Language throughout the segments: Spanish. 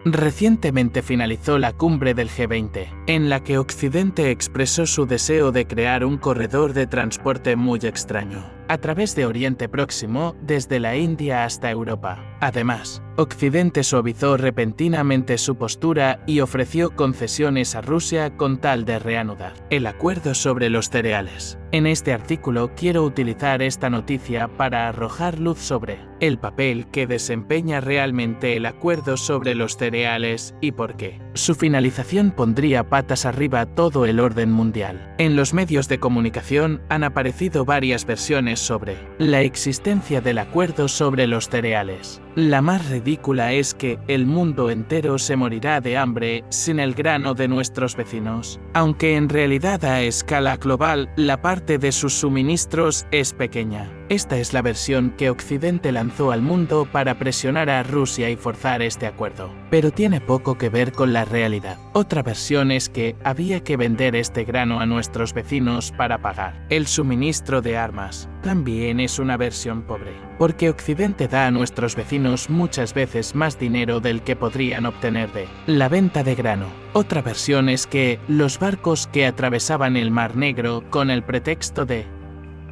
Recientemente finalizó la cumbre del G20, en la que Occidente expresó su deseo de crear un corredor de transporte muy extraño, a través de Oriente Próximo, desde la India hasta Europa. Además, Occidente suavizó repentinamente su postura y ofreció concesiones a Rusia con tal de reanudar el acuerdo sobre los cereales. En este artículo quiero utilizar esta noticia para arrojar luz sobre el papel que desempeña realmente el acuerdo sobre los cereales y por qué su finalización pondría patas arriba todo el orden mundial. En los medios de comunicación han aparecido varias versiones sobre la existencia del acuerdo sobre los cereales. La más ridícula es que el mundo entero se morirá de hambre sin el grano de nuestros vecinos, aunque en realidad a escala global la parte de sus suministros es pequeña. Esta es la versión que Occidente lanzó al mundo para presionar a Rusia y forzar este acuerdo, pero tiene poco que ver con la realidad. Otra versión es que había que vender este grano a nuestros vecinos para pagar el suministro de armas. También es una versión pobre, porque Occidente da a nuestros vecinos muchas veces más dinero del que podrían obtener de la venta de grano. Otra versión es que los barcos que atravesaban el Mar Negro con el pretexto de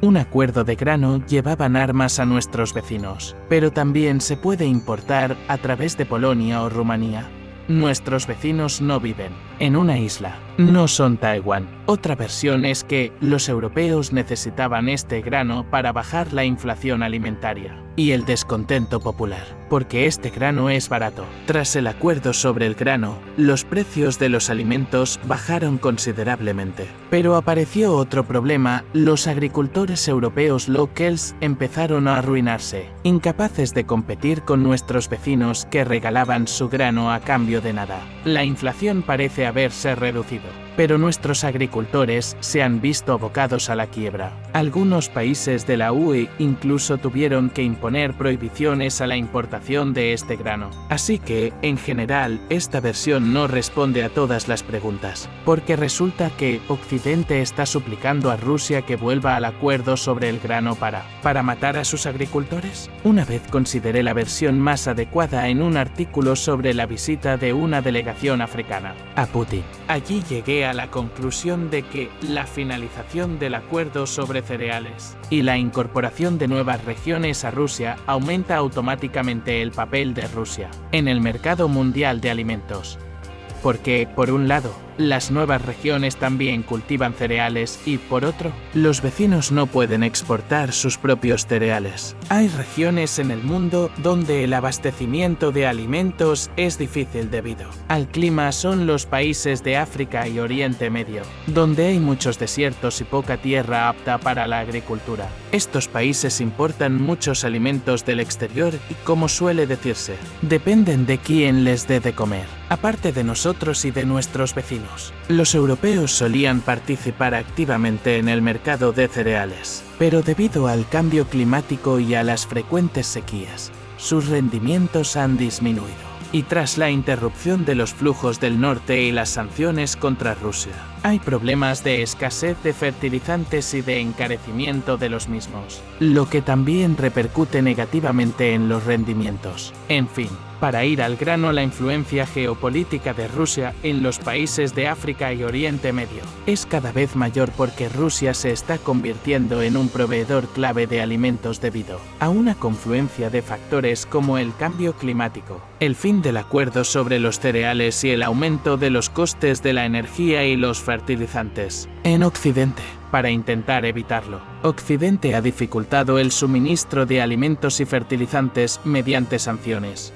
un acuerdo de grano llevaban armas a nuestros vecinos, pero también se puede importar a través de Polonia o Rumanía. Nuestros vecinos no viven en una isla, no son Taiwán. Otra versión es que los europeos necesitaban este grano para bajar la inflación alimentaria y el descontento popular, porque este grano es barato. Tras el acuerdo sobre el grano, los precios de los alimentos bajaron considerablemente. Pero apareció otro problema: los agricultores europeos locals empezaron a arruinarse, incapaces de competir con nuestros vecinos que regalaban su grano a cambio de nada. La inflación parece haberse reducido, pero nuestros agricultores se han visto abocados a la quiebra. Algunos países de la UE incluso tuvieron que imponer prohibiciones a la importación de este grano. Así que, en general, esta versión no responde a todas las preguntas, porque resulta que Occidente está suplicando a Rusia que vuelva al acuerdo sobre el grano para matar a sus agricultores. Una vez consideré la versión más adecuada en un artículo sobre la visita de una delegación africana a Putin. Allí llegué a la conclusión de que la finalización del acuerdo sobre cereales y la incorporación de nuevas regiones a Rusia aumenta automáticamente el papel de Rusia en el mercado mundial de alimentos. Porque, por un lado, las nuevas regiones también cultivan cereales y, por otro, los vecinos no pueden exportar sus propios cereales. Hay regiones en el mundo donde el abastecimiento de alimentos es difícil debido al clima. Son los países de África y Oriente Medio, donde hay muchos desiertos y poca tierra apta para la agricultura. Estos países importan muchos alimentos del exterior y, como suele decirse, dependen de quién les dé de comer, aparte de nosotros y de nuestros vecinos. Los europeos solían participar activamente en el mercado de cereales, pero debido al cambio climático y a las frecuentes sequías, sus rendimientos han disminuido. Y tras la interrupción de los flujos del norte y las sanciones contra Rusia, hay problemas de escasez de fertilizantes y de encarecimiento de los mismos, lo que también repercute negativamente en los rendimientos. En fin, para ir al grano, la influencia geopolítica de Rusia en los países de África y Oriente Medio es cada vez mayor porque Rusia se está convirtiendo en un proveedor clave de alimentos debido a una confluencia de factores como el cambio climático, el fin del acuerdo sobre los cereales y el aumento de los costes de la energía y los fertilizantes. En Occidente, para intentar evitarlo, Occidente ha dificultado el suministro de alimentos y fertilizantes mediante sanciones.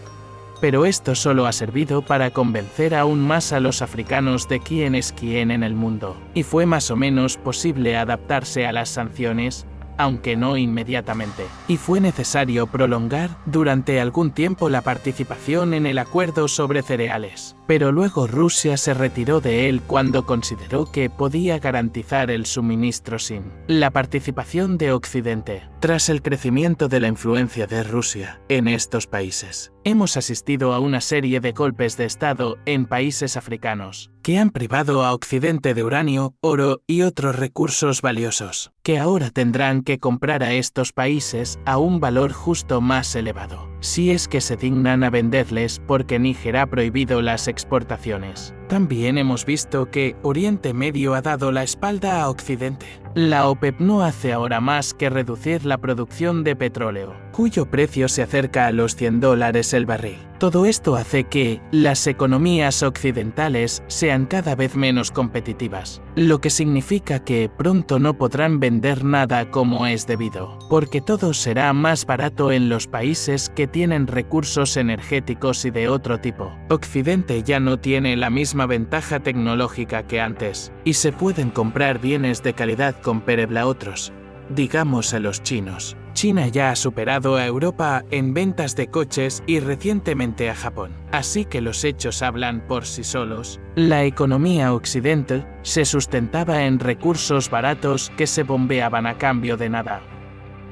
Pero esto solo ha servido para convencer aún más a los africanos de quién es quién en el mundo, y fue más o menos posible adaptarse a las sanciones, aunque no inmediatamente, y fue necesario prolongar durante algún tiempo la participación en el acuerdo sobre cereales. Pero luego Rusia se retiró de él cuando consideró que podía garantizar el suministro sin la participación de Occidente. Tras el crecimiento de la influencia de Rusia en estos países, hemos asistido a una serie de golpes de Estado en países africanos que han privado a Occidente de uranio, oro y otros recursos valiosos, que ahora tendrán que comprar a estos países a un valor justo más elevado. si es que se dignan a venderles porque Níger ha prohibido las exportaciones. También hemos visto que Oriente Medio ha dado la espalda a Occidente. La OPEP no hace ahora más que reducir la producción de petróleo, cuyo precio se acerca a los $100 el barril. Todo esto hace que las economías occidentales sean cada vez menos competitivas, lo que significa que pronto no podrán vender nada como es debido, porque todo será más barato en los países que tienen recursos energéticos y de otro tipo. Occidente ya no tiene la misma ventaja tecnológica que antes, y se pueden comprar bienes de calidad comparable a otros, digamos a los chinos. China ya ha superado a Europa en ventas de coches y recientemente a Japón. Así que los hechos hablan por sí solos. La economía occidental se sustentaba en recursos baratos que se bombeaban a cambio de nada.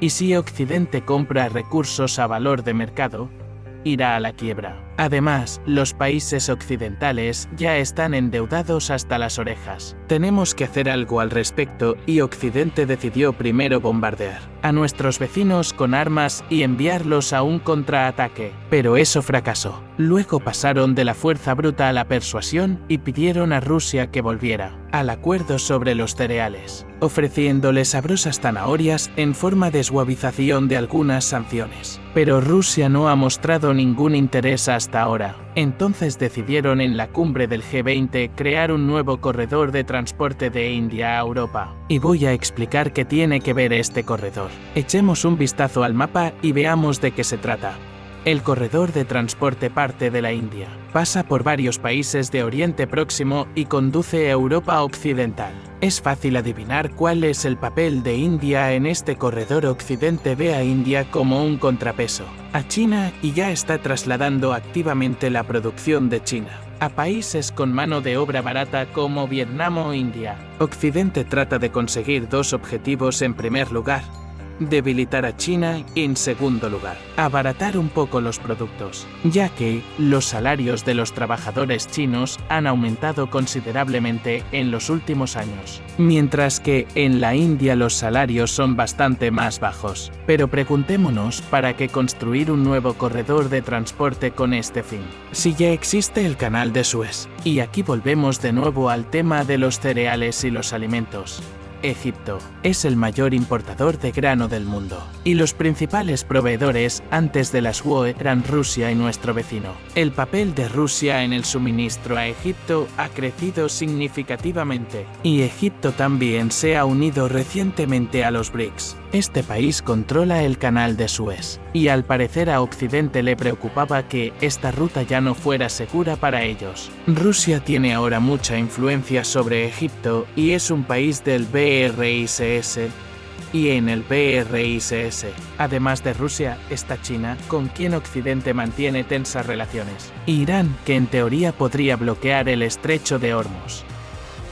Y si Occidente compra recursos a valor de mercado, irá a la quiebra. Además, los países occidentales ya están endeudados hasta las orejas. Tenemos que hacer algo al respecto y Occidente decidió primero bombardear a nuestros vecinos con armas y enviarlos a un contraataque, pero eso fracasó. Luego pasaron de la fuerza bruta a la persuasión y pidieron a Rusia que volviera al acuerdo sobre los cereales, ofreciéndole sabrosas zanahorias en forma de suavización de algunas sanciones. Pero Rusia no ha mostrado ningún interés hasta ahora. Entonces decidieron en la cumbre del G20 crear un nuevo corredor de transporte de India a Europa. Y voy a explicar qué tiene que ver este corredor. Echemos un vistazo al mapa y veamos de qué se trata. El corredor de transporte parte de la India, pasa por varios países de Oriente Próximo y conduce a Europa Occidental. Es fácil adivinar cuál es el papel de India en este corredor. Occidente ve a India como un contrapeso a China y ya está trasladando activamente la producción de China a países con mano de obra barata como Vietnam o India. Occidente trata de conseguir dos objetivos en primer lugar: debilitar a China y, en segundo lugar, abaratar un poco los productos, ya que los salarios de los trabajadores chinos han aumentado considerablemente en los últimos años, mientras que en la India los salarios son bastante más bajos. Pero preguntémonos, ¿para qué construir un nuevo corredor de transporte con este fin, si ya existe el canal de Suez? Y aquí volvemos de nuevo al tema de los cereales y los alimentos. Egipto es el mayor importador de grano del mundo, y los principales proveedores antes de las UE eran Rusia y nuestro vecino. El papel de Rusia en el suministro a Egipto ha crecido significativamente, y Egipto también se ha unido recientemente a los BRICS. Este país controla el canal de Suez, y al parecer a Occidente le preocupaba que esta ruta ya no fuera segura para ellos. Rusia tiene ahora mucha influencia sobre Egipto y es un país del BRICS, y en el BRICS, además de Rusia, está China, con quien Occidente mantiene tensas relaciones, y Irán, que en teoría podría bloquear el estrecho de Hormuz,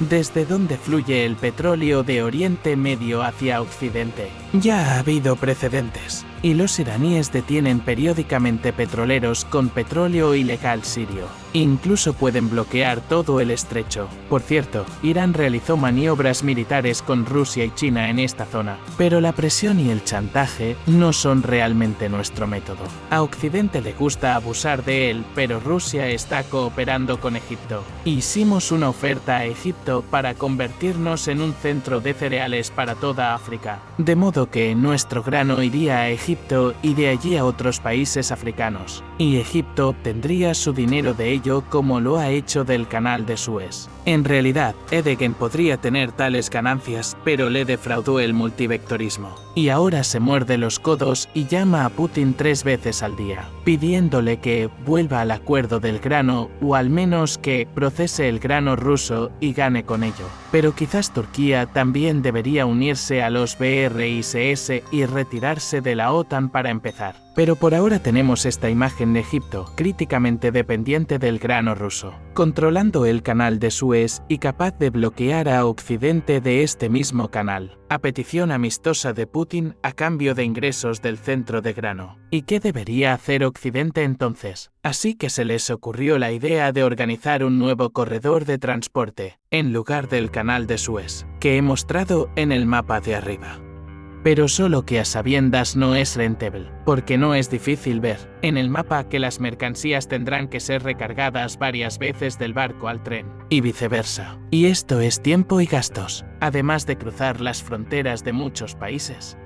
desde donde fluye el petróleo de Oriente Medio hacia Occidente. Ya ha habido precedentes, y los iraníes detienen periódicamente petroleros con petróleo ilegal sirio. Incluso pueden bloquear todo el estrecho. Por cierto, Irán realizó maniobras militares con Rusia y China en esta zona, pero la presión y el chantaje no son realmente nuestro método. A Occidente le gusta abusar de él, pero Rusia está cooperando con Egipto. Hicimos una oferta a Egipto para convertirnos en un centro de cereales para toda África, de modo que nuestro grano iría a Egipto y de allí a otros países africanos, y Egipto obtendría su dinero de ello como lo ha hecho del canal de Suez. En realidad, Erdogan podría tener tales ganancias, pero le defraudó el multivectorismo. Y ahora se muerde los codos y llama a Putin 3 veces al día, pidiéndole que vuelva al acuerdo del grano o al menos que procese el grano ruso y gane con ello. Pero quizás Turquía también debería unirse a los BRICS y retirarse de la OTAN para empezar. Pero por ahora tenemos esta imagen de Egipto, críticamente dependiente del grano ruso, controlando el canal de Suez y capaz de bloquear a Occidente de este mismo canal, a petición amistosa de Putin a cambio de ingresos del centro de grano. ¿Y qué debería hacer Occidente entonces? Así que se les ocurrió la idea de organizar un nuevo corredor de transporte, en lugar del canal de Suez, que he mostrado en el mapa de arriba. pero solo que a sabiendas no es rentable, porque no es difícil ver en el mapa que las mercancías tendrán que ser recargadas varias veces del barco al tren, y viceversa. Y esto es tiempo y gastos, además de cruzar las fronteras de muchos países.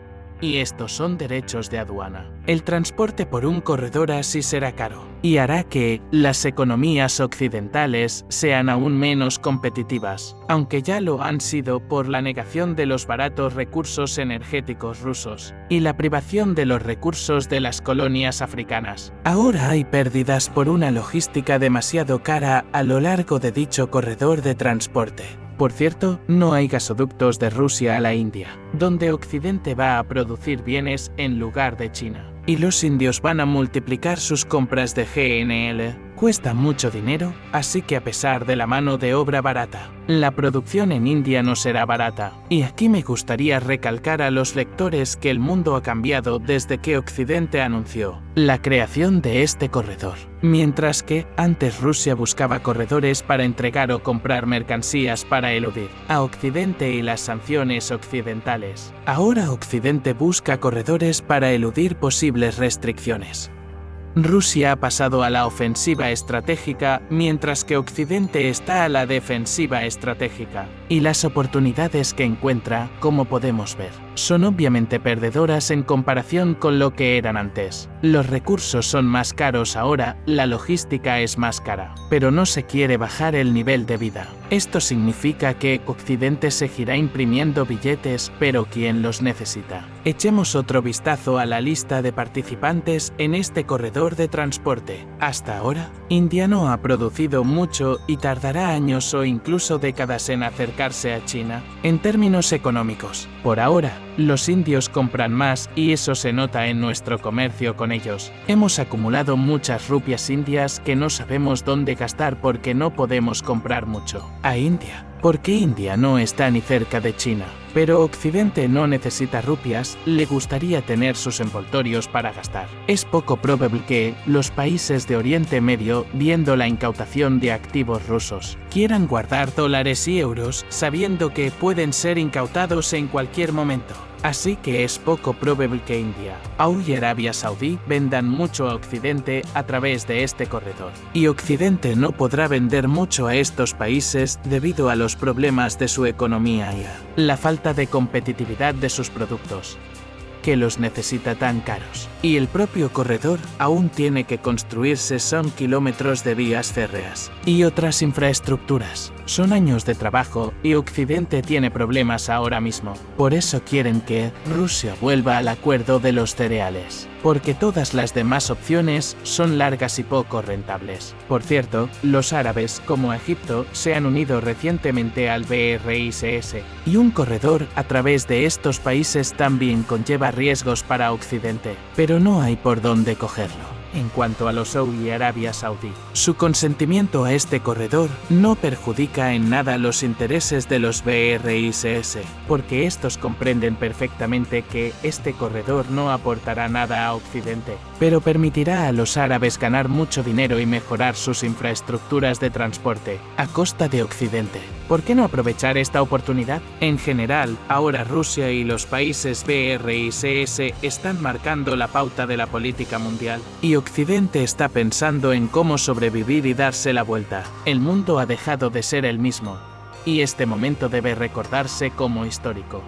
Y estos son derechos de aduana. El transporte por un corredor así será caro, y hará que las economías occidentales sean aún menos competitivas, aunque ya lo han sido por la negación de los baratos recursos energéticos rusos, y la privación de los recursos de las colonias africanas. Ahora hay pérdidas por una logística demasiado cara a lo largo de dicho corredor de transporte. Por cierto, no hay gasoductos de Rusia a la India, donde Occidente va a producir bienes en lugar de China. Y los indios van a multiplicar sus compras de GNL. Cuesta mucho dinero, así que a pesar de la mano de obra barata, la producción en India no será barata. Y aquí me gustaría recalcar a los lectores que el mundo ha cambiado desde que Occidente anunció la creación de este corredor. Mientras que antes Rusia buscaba corredores para entregar o comprar mercancías para eludir a Occidente y las sanciones occidentales. Ahora Occidente busca corredores para eludir posibles restricciones. Rusia ha pasado a la ofensiva estratégica, mientras que Occidente está a la defensiva estratégica. Y las oportunidades que encuentra, como podemos ver, son obviamente perdedoras en comparación con lo que eran antes. Los recursos son más caros ahora, la logística es más cara, pero no se quiere bajar el nivel de vida. Esto significa que Occidente seguirá imprimiendo billetes, pero ¿quién los necesita? Echemos otro vistazo a la lista de participantes en este corredor de transporte. Hasta ahora, India no ha producido mucho y tardará años o incluso décadas en acercarse a China. En términos económicos, por ahora, los indios compran más y eso se nota en nuestro comercio con ellos. Hemos acumulado muchas rupias indias que no sabemos dónde gastar porque no podemos comprar mucho a India, porque India no está ni cerca de China. Pero Occidente no necesita rupias, le gustaría tener sus envoltorios para gastar. Es poco probable que los países de Oriente Medio, viendo la incautación de activos rusos, quieran guardar dólares y euros sabiendo que pueden ser incautados en cualquier momento. Así que es poco probable que India, Aún y Arabia Saudí vendan mucho a Occidente a través de este corredor. Y Occidente no podrá vender mucho a estos países debido a los problemas de su economía y la falta de competitividad de sus productos, que los necesita tan caros. Y el propio corredor aún tiene que construirse, son kilómetros de vías férreas y otras infraestructuras. Son años de trabajo y Occidente tiene problemas ahora mismo. Por eso quieren que Rusia vuelva al acuerdo de los cereales, porque todas las demás opciones son largas y poco rentables. Por cierto, los árabes, como Egipto, se han unido recientemente al BRICS, y un corredor a través de estos países también conlleva riesgos para Occidente, pero no hay por dónde cogerlo. En cuanto a los Saudi y Arabia Saudí, su consentimiento a este corredor no perjudica en nada los intereses de los BRICS, porque estos comprenden perfectamente que este corredor no aportará nada a Occidente, pero permitirá a los árabes ganar mucho dinero y mejorar sus infraestructuras de transporte, a costa de Occidente. ¿Por qué no aprovechar esta oportunidad? En general, ahora Rusia y los países BRICS están marcando la pauta de la política mundial, y Occidente está pensando en cómo sobrevivir y darse la vuelta. El mundo ha dejado de ser el mismo, y este momento debe recordarse como histórico.